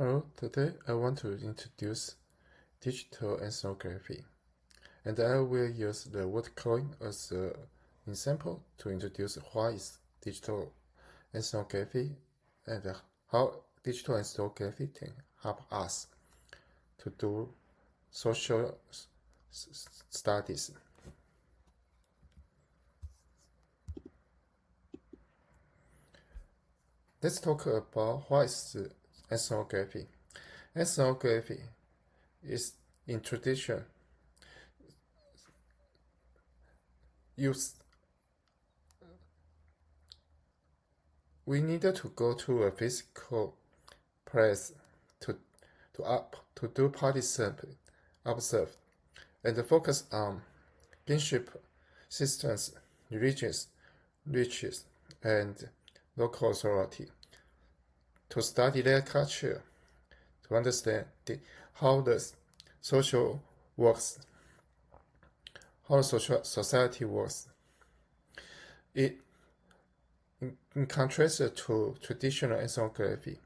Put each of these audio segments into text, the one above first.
Hello, today I want to introduce digital ethnography, and I will use the Worldcoin as an example to introduce what is digital ethnography and how digital ethnography can help us to do social studies. Let's talk about what is ethnography. Ethnography is in tradition we needed to go to a physical place to do participate, observe, and focus on kinship systems, religions, riches, and local authority to study their culture, to understand how the social works, how the social society works. In contrast to traditional ethnography,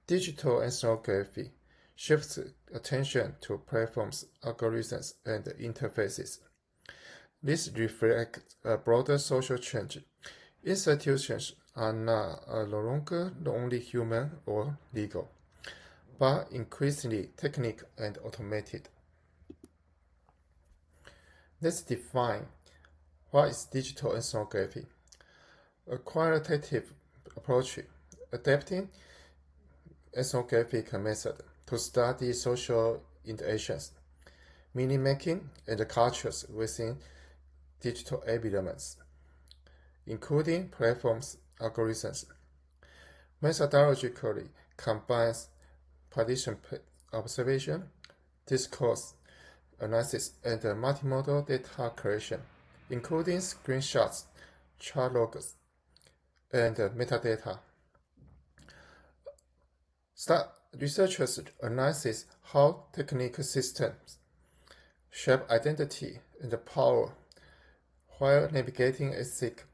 digital ethnography shifts attention to platforms, algorithms, and interfaces. This reflects a broader social change. Institutions are no longer only human or legal, but increasingly technical and automated. Let's define what is digital ethnography. A qualitative approach adapting ethnographic method to study social interactions, meaning making, and cultures within digital environments, including platforms, algorithms. Methodologically combines participant observation, discourse analysis, and multimodal data collection, including screenshots, chart logs, and metadata. Researchers analyze how technical systems shape identity and power while navigating ethical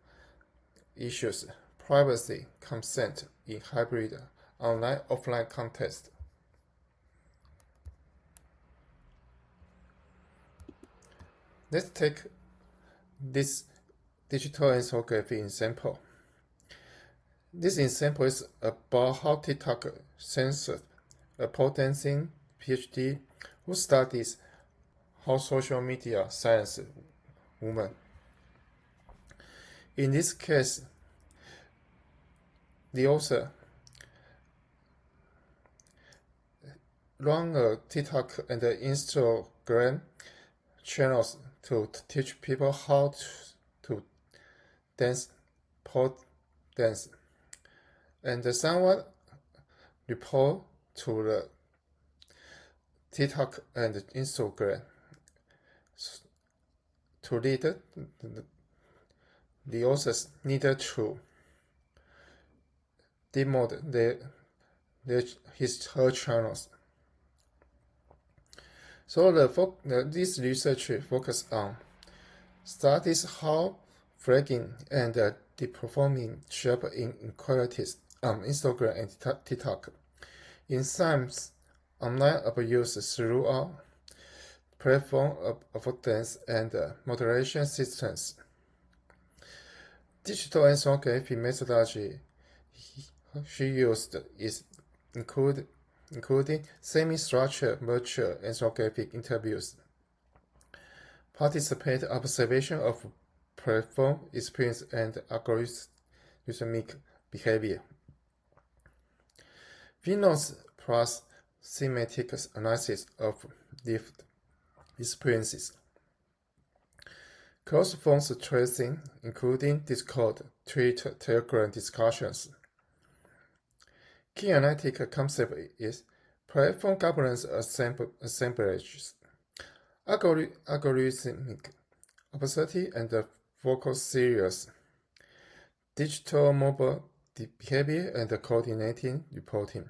issues, privacy, consent in hybrid online-offline context. Let's take this digital ethnography example. This example is about how TikTok censored a pole dancing PhD who studies how social media silence women. In this case, the author ran a TikTok and Instagram channels to teach people how to dance pole dance. And someone report to the TikTok and Instagram to lead the authors needed to demote her channels. So this research focus on studies how flagging and deperforming shape inequalities on Instagram and TikTok. In some online abuse throughout platform affordance and moderation systems. Digital ethnography methodology she used is including semi-structured virtual ethnographic interviews, participant observation of platform experience and algorithmic behavior, fieldnotes plus thematic analysis of lived experiences, cross-phone tracing, including Discord, Twitter, Telegram discussions. Key analytic concept is platform governance assemblages, algorithmic opacity and focus series, digital mobile behavior and coordinating reporting.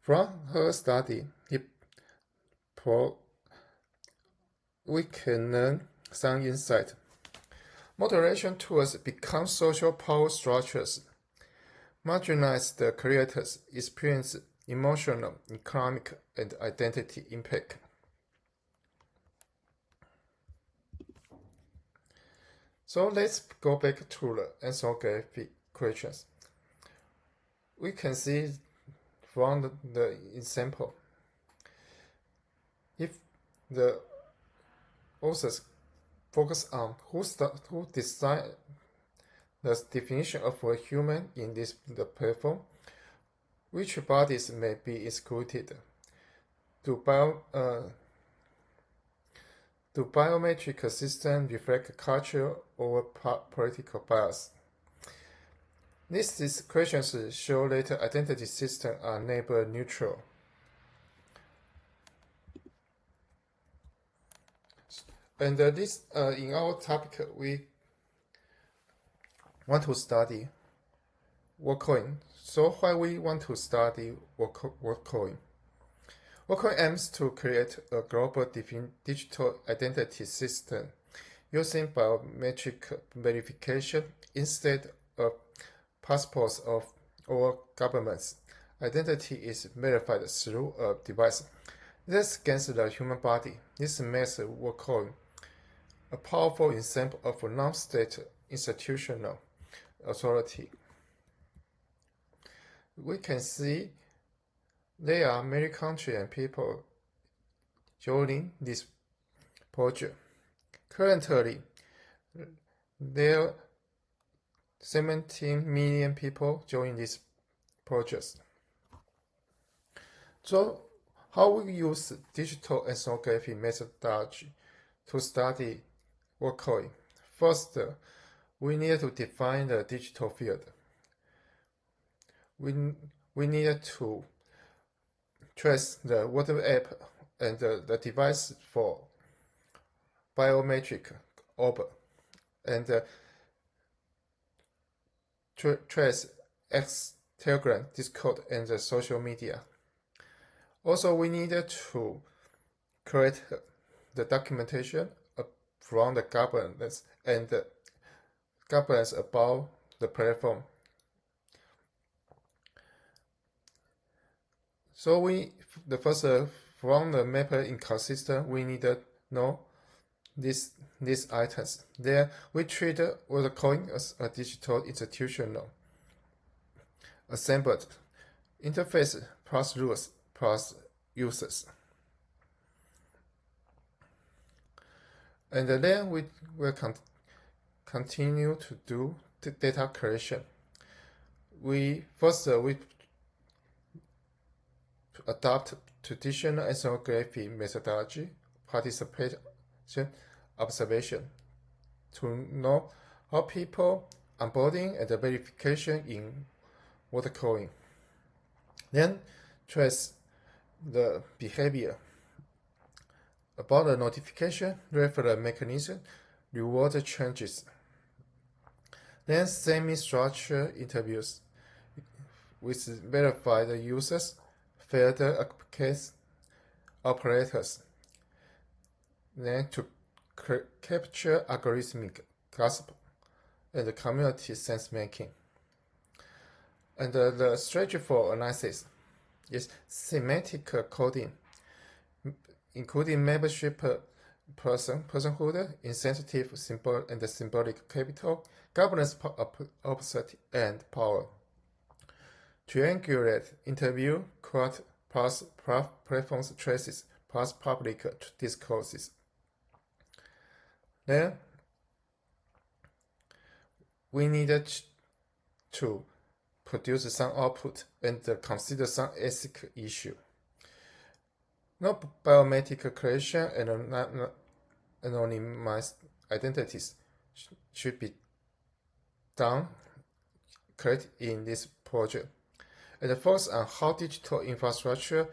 From her study, we can learn some insight. Moderation tools become social power structures. Marginalized creators experience emotional, economic, and identity impact. So let's go back to the ethnography questions. We can see from the example, if the authors focus on who designed the definition of a human in the platform, which bodies may be excluded. Do biometric systems reflect cultural or political bias? These questions show that identity systems are neighbor neutral. And in our topic, we want to study Worldcoin. So why we want to study Worldcoin? Worldcoin aims to create a global digital identity system using biometric verification instead of passports or governments. Identity is verified through a device that scans the human body. This makes Worldcoin a powerful example of a non-state institutional authority. We can see there are many countries and people joining this project. Currently, there are 17 million people join this project. So, how we use digital ethnography methodology to study Worldcoin? First, we need to define the digital field. We need to trace the water app and the device for biometric orb and trace X, Telegram, Discord, and the social media. Also, we need to create the documentation from the governance and governance about the platform. So from the mapper ecosystem, we need to know these items. There, we treat Worldcoin as a digital institutional assembled interface plus rules plus users. And then we will continue to do the data creation. We adopt traditional ethnography methodology, participation, observation, to know how people onboarding and verification in Worldcoin. Then trace the behavior about the notification, referral mechanism, reward changes. Then semi-structured interviews with verified users, failed applicants, operators. Then to capture algorithmic gossip and community sense making. And the strategy for analysis is thematic coding, including membership personhood, incentive symbol and symbolic capital, governance opposite and power. Triangulate interview, quote, plus platforms traces, plus public discourses. Then we needed to produce some output and consider some ethical issue. No biometric creation and anonymized identities should be done correct in this project, and focus on how digital infrastructure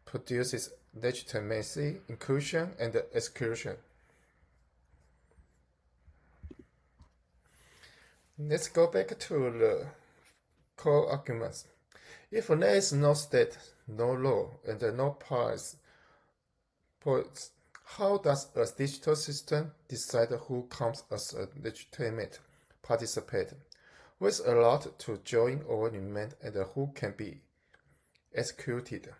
produces legitimacy, inclusion, and exclusion. Let's go back to the core arguments. If there is no state, no law, and no points, how does a digital system decide who comes as a legitimate participant? who is allowed to join or remain, and who can be executed.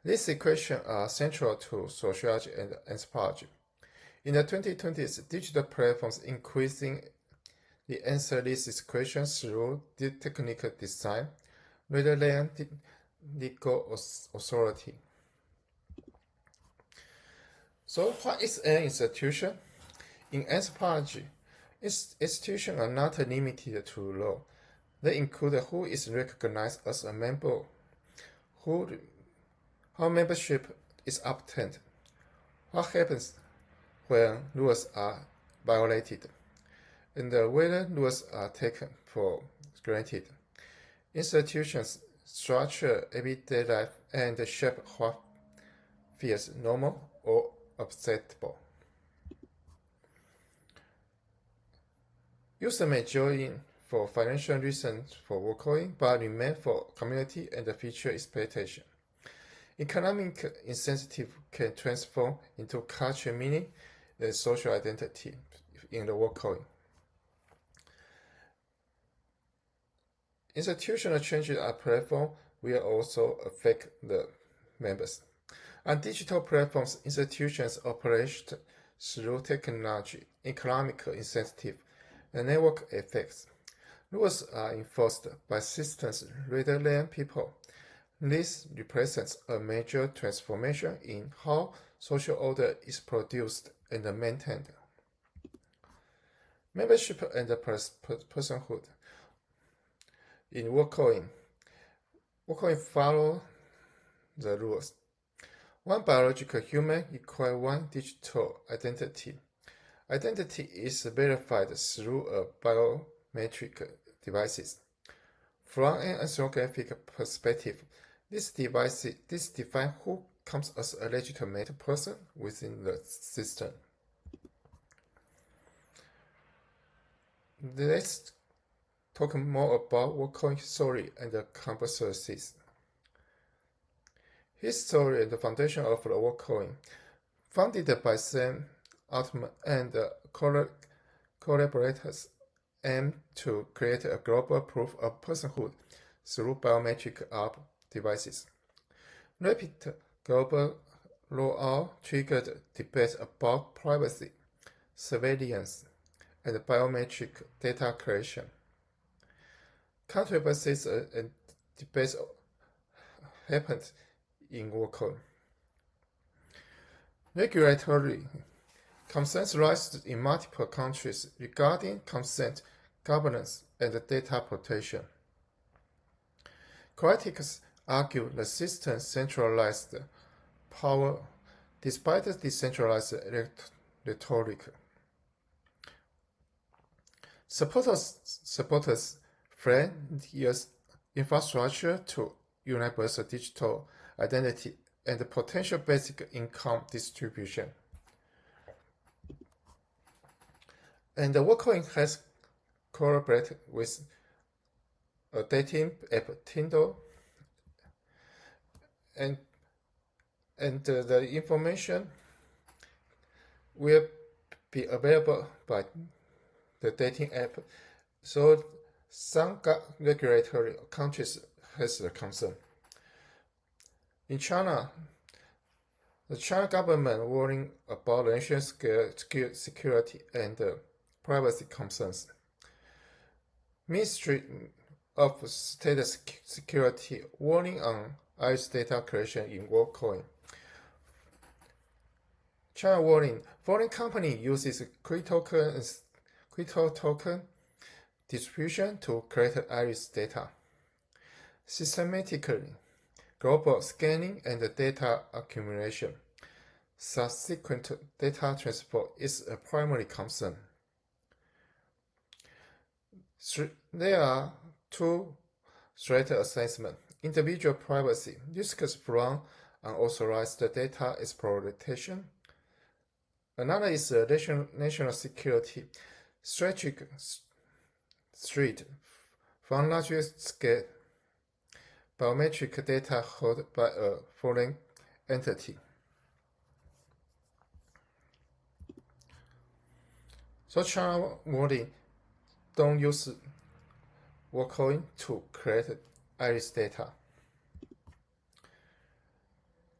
These equations are central to sociology and anthropology. In the 2020s, digital platforms increasingly answer these questions through technical design rather than legal authority. So what is an institution? In anthropology, institutions are not limited to law. They include who is recognized as a member, how membership is obtained, what happens when rules are violated, and whether rules are taken for granted. Institutions structure everyday life and shape what feels normal or acceptable. Users may join for financial reasons for Worldcoin, but remain for community and feature exploitation. Economic incentive can transform into cultural meaning and social identity in the Worldcoin. Institutional changes at platform will also affect the members. On digital platforms, institutions operate through technology, economic incentive, and network effects. Rules are enforced by systems rather than people. This represents a major transformation in how social order is produced and maintained. Membership and personhood. In Worldcoin follow the rules. One biological human equals one digital identity. Identity is verified through a biometric devices. From an ethnographic perspective, this defines who comes as a legitimate person within the system. Let's talk more about Worldcoin history and the consequences. History and the foundation of the Worldcoin. Founded by Sam Altman and collaborators, aim to create a global proof of personhood through biometric app devices. Rapid global rollout triggered debates about privacy, surveillance, and biometric data creation. Controversies and debates happened in Worldcoin. Regulatory concerns rise in multiple countries regarding consent, governance, and data protection. Critics argue the system centralized power despite the decentralized rhetoric. Supporters frame its infrastructure to universal digital identity and potential basic income distribution. And the Worldcoin has collaborated with a dating app, Tinder, and the information will be available by the dating app. So some regulatory countries has a concern. In China, the China government warning about national security and privacy concerns. Ministry of State Security warning on IS data creation in Worldcoin. China warning: foreign company uses crypto token distribution to create iris data. Systematically, global scanning and data accumulation. Subsequent data transfer is a primary concern. There are two threat assessments: individual privacy, risks from unauthorized data exploitation. Another is national security, strategic threat from large-scale biometric data held by a foreign entity. So China warning: don't use Worldcoin to create iris data.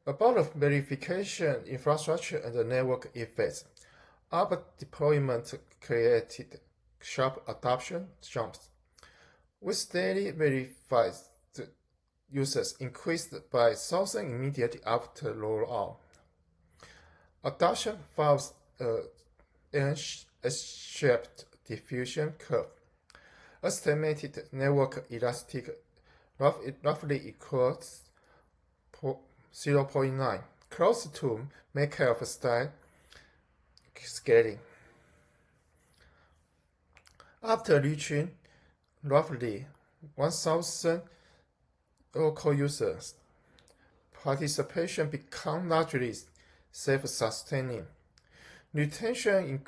About the verification infrastructure and the network effects, our deployment created sharp adoption jumps. With daily verified users increased by 1,000 immediately after rollout. Adoption follows a S-shaped diffusion curve. Estimated network elastic roughly equals 0.9, close to Metcalfe style scaling. After reaching roughly 1,000 local users, participation becomes largely self-sustaining. Retention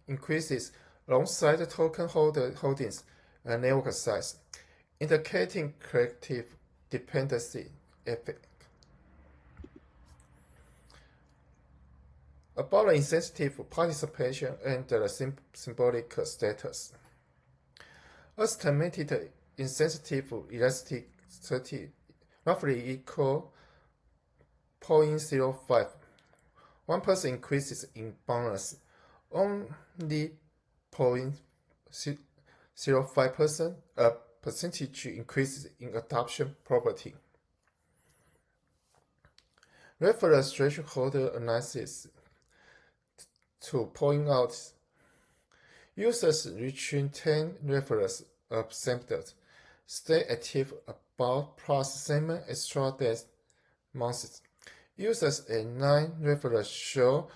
increases alongside token holdings and network size, indicating collective dependency effect. About the insensitive participation and the symbolic status. Estimated insensitive elasticity roughly equal 0.05. 1% increases in bonus, only 0.05% a percentage increases in adoption property. Reference threshold analysis to point out users reaching 10 referrals assembled stay active about plus 7 extra days months. Users at 9 referrals show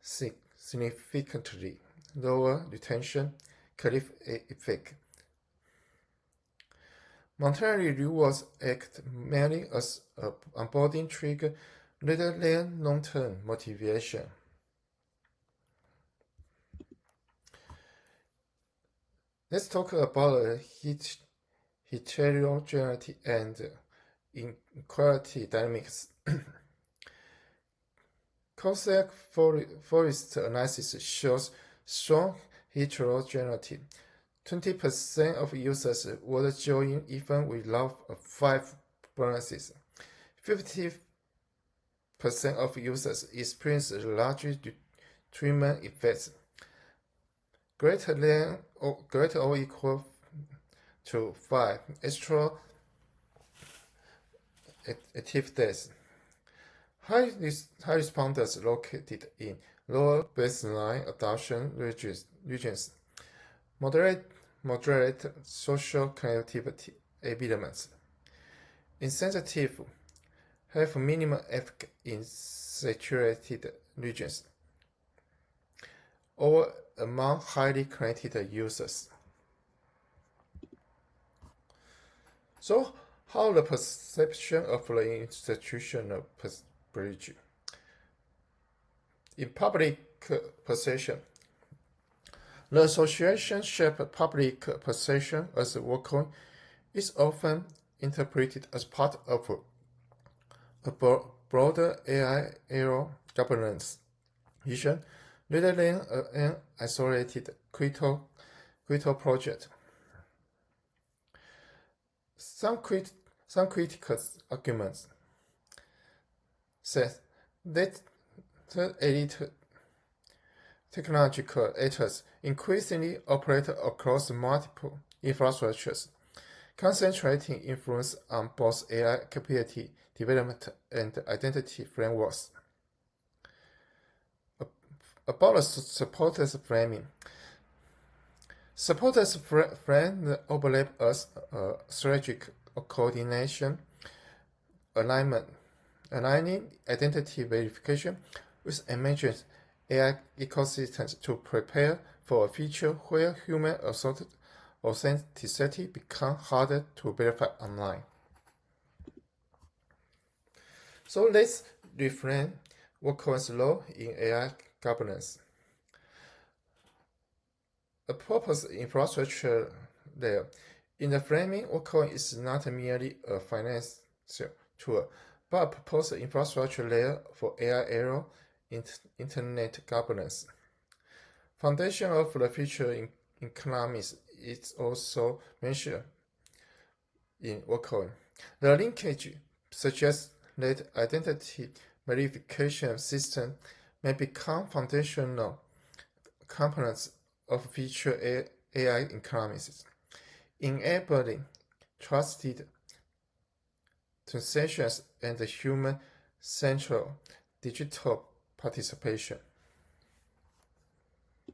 significantly lower retention cliff effect. Monetary rewards act mainly as an onboarding trigger rather than long-term motivation. Let's talk about heterogeneity and inequality dynamics. Concept forest analysis shows strong heterogeneity. 20% of users would join even without 5 bonuses. 50% of users experience large treatment effects greater or equal to 5 extra active days. High responders located in lower baseline adoption regions, moderate social connectivity elements. Insensitive have minimum effect in saturated regions or among highly connected users. So, how the perception of the institutional bridge? In public perception, the association shaped public perception as Worldcoin is often interpreted as part of a broader AI era governance vision rather than an isolated crypto project. Some critical arguments said that the elite technological actors increasingly operate across multiple infrastructures, concentrating influence on both AI capability development and identity frameworks. About the supporters framing. Supporters frame the overlap as strategic coordination, aligning identity verification with emerging AI ecosystems to prepare for a future where human authenticity becomes harder to verify online. So let's reframe Worldcoin's role in AI governance. A purpose infrastructure layer. In the framing, Worldcoin is not merely a financial tool, but a proposed infrastructure layer for AI era internet governance. Foundation of the future economies is also mentioned in Worldcoin. The linkage suggests that identity verification system may become foundational components of future AI economies, enabling trusted transactions and human-central digital participation.